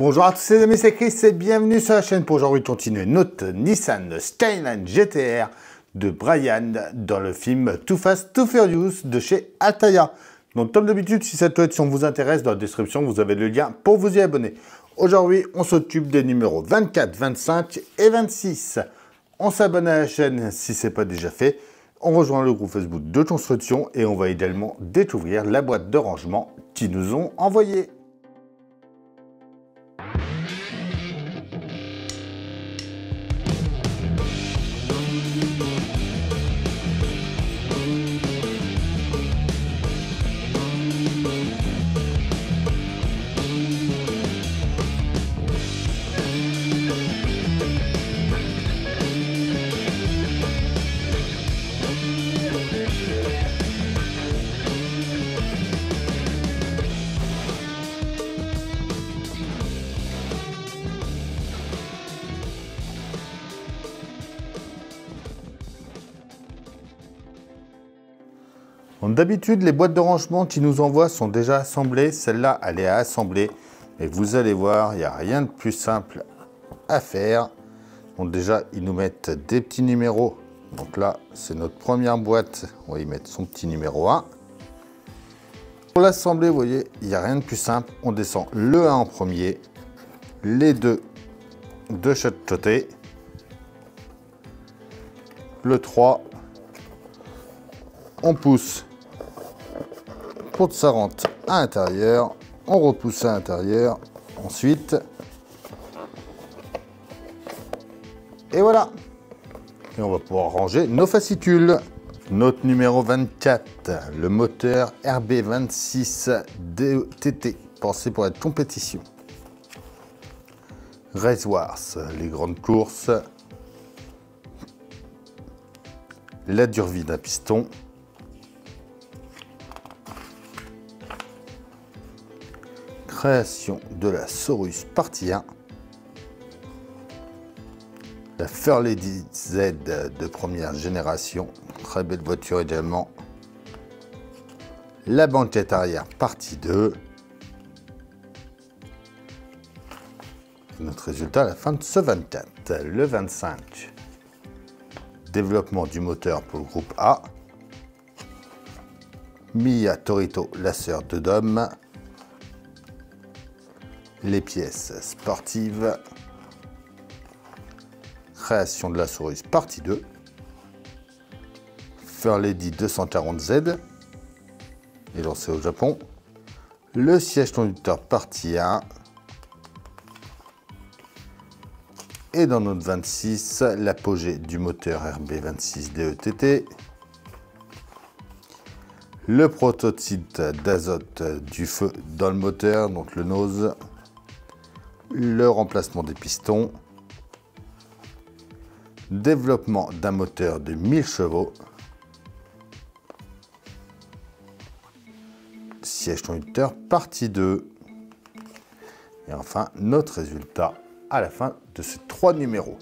Bonjour à tous les amis, c'est Chris et bienvenue sur la chaîne pour aujourd'hui continuer notre Nissan Skyline GT-R de Brian dans le film Too Fast, Too Furious de chez Altaïa. Donc comme d'habitude, si cette collection vous intéresse, dans la description vous avez le lien pour vous y abonner. Aujourd'hui, on s'occupe des numéros 24, 25 et 26. On s'abonne à la chaîne si ce n'est pas déjà fait. On rejoint le groupe Facebook de construction et on va également découvrir la boîte de rangement qu'ils nous ont envoyée. D'habitude, les boîtes de rangement qu'ils nous envoient sont déjà assemblées. Celle-là, elle est à assembler. Et vous allez voir, il n'y a rien de plus simple à faire. Donc déjà, ils nous mettent des petits numéros. Donc là, c'est notre première boîte. On va y mettre son petit numéro 1. Pour l'assembler, vous voyez, il n'y a rien de plus simple. On descend le 1 en premier, les deux de chaque côté, le 3, on pousse pour que ça rentre à l'intérieur, on repousse à l'intérieur, ensuite, et voilà. Et on va pouvoir ranger nos fascicules. Notre numéro 24, le moteur RB26 DTT, pensé pour être compétition. Race Wars, les grandes courses, la durée d'un piston, création de la Saurus partie 1, la Fairlady Z de première génération, très belle voiture également, la banquette arrière partie 2, notre résultat à la fin de ce 24, le 25, développement du moteur pour le groupe A, Mia Torito, la sœur de Dom, les pièces sportives, création de la Saurus partie 2, Fairlady 240Z, et lancé au Japon, le siège conducteur partie 1, et dans notre 26, l'apogée du moteur RB26 DETT, le prototype d'azote du feu dans le moteur, donc le nose, le remplacement des pistons, développement d'un moteur de 1000 chevaux, siège conducteur partie 2, et enfin notre résultat à la fin de ces 3 numéros.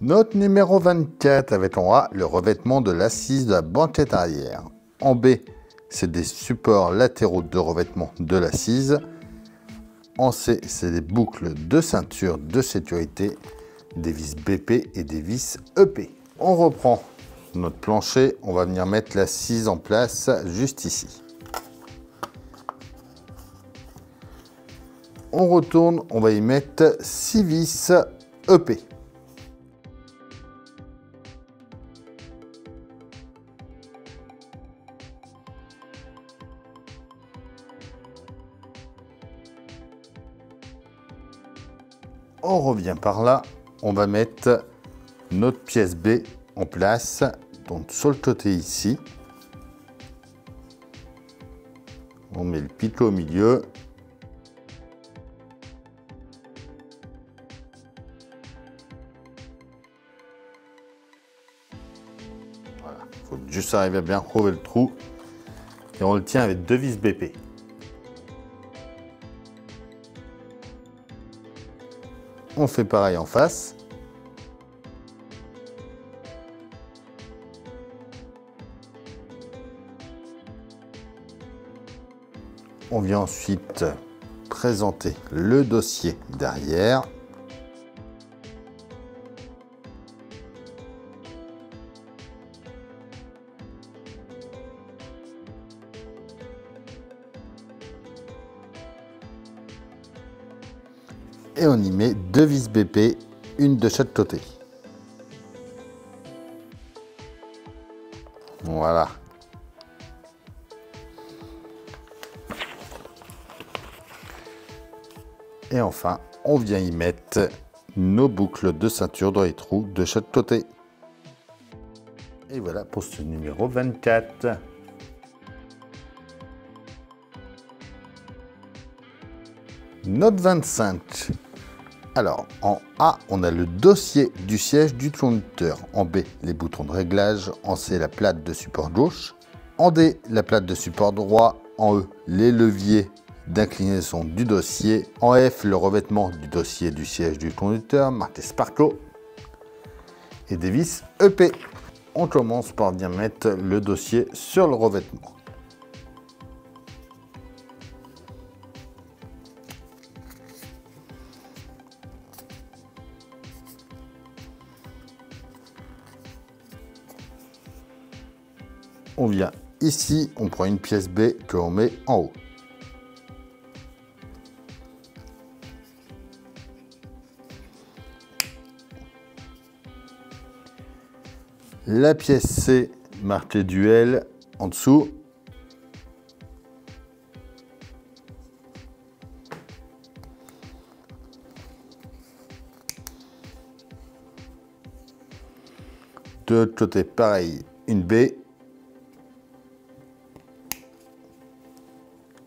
Notre numéro 24 avec en A le revêtement de l'assise de la banquette arrière. En B, c'est des supports latéraux de revêtement de l'assise. En C, c'est des boucles de ceinture de sécurité, des vis BP et des vis EP. On reprend notre plancher, on va venir mettre l'assise en place juste ici. On retourne, on va y mettre 6 vis EP. On revient par là, on va mettre notre pièce B en place, donc sur le côté ici. On met le picot au milieu. Voilà, il faut juste arriver à bien trouver le trou. Et on le tient avec 2 vis BP. On fait pareil en face. On vient ensuite présenter le dossier derrière. Et on y met 2 vis BP, une de chaque côté. Voilà. Et enfin, on vient y mettre nos boucles de ceinture dans les trous de chaque côté. Et voilà pour ce numéro 24. Note 25. Alors, en A, on a le dossier du siège du conducteur. En B, les boutons de réglage. En C, la plate de support gauche. En D, la plate de support droit. En E, les leviers d'inclinaison du dossier. En F, le revêtement du dossier du siège du conducteur, marqué Sparco. Et des vis EP. On commence par bien mettre le dossier sur le revêtement. On vient ici, on prend une pièce B que l'on met en haut. La pièce C marquée duel en dessous. De l'autre côté, pareil, une B.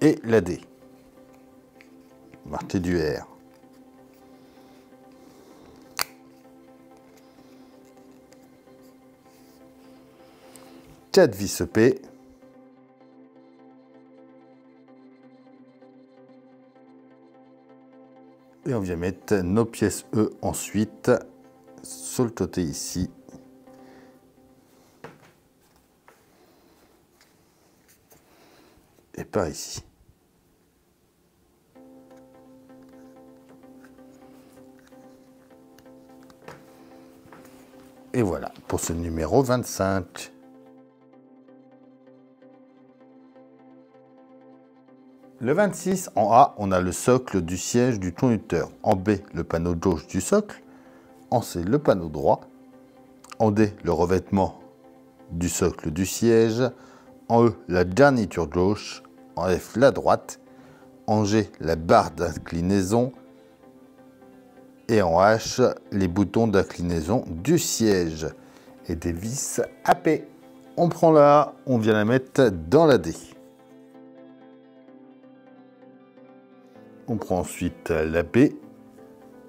Et la D, marquée du R. Quatre vis EP. Et on vient mettre nos pièces E ensuite sur le côté ici. Et par ici. Et voilà pour ce numéro 25. Le 26, en A, on a le socle du siège du conducteur. En B, le panneau gauche du socle. En C, le panneau droit. En D, le revêtement du socle du siège. En E, la garniture gauche. En F, la droite. En G, la barre d'inclinaison. Et en H, les boutons d'inclinaison du siège. Et des vis AP. On prend la A, on vient la mettre dans la D. On prend ensuite la B,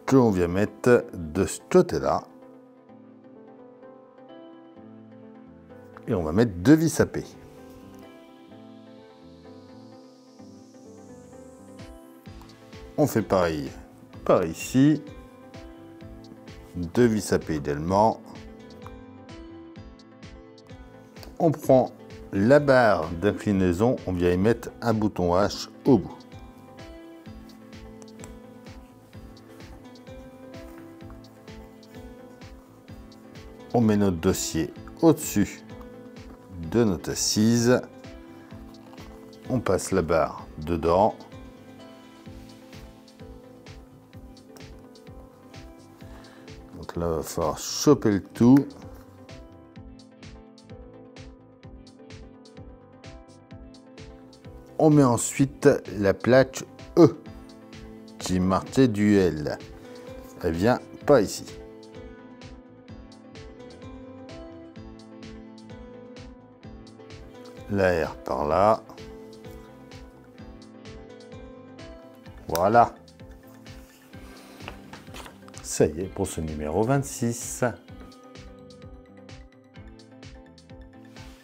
que l'on vient mettre de ce côté-là. Et on va mettre 2 vis AP. On fait pareil par ici. 2 vis AP également. On prend la barre d'inclinaison, on vient y mettre un bouton H au bout. On met notre dossier au-dessus de notre assise. On passe la barre dedans. Donc là, il va falloir choper le tout. On met ensuite la plaque E qui est marquée duel. Elle vient pas ici. La R par là. Voilà. Ça y est pour ce numéro 26.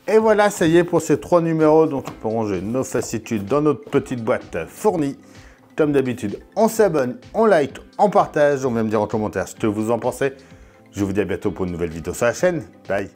Et voilà, ça y est pour ces 3 numéros. Donc on peut ranger nos fascicules dans notre petite boîte fournie. Comme d'habitude, on s'abonne, on like, on partage. On vient me dire en commentaire ce que vous en pensez. Je vous dis à bientôt pour une nouvelle vidéo sur la chaîne. Bye.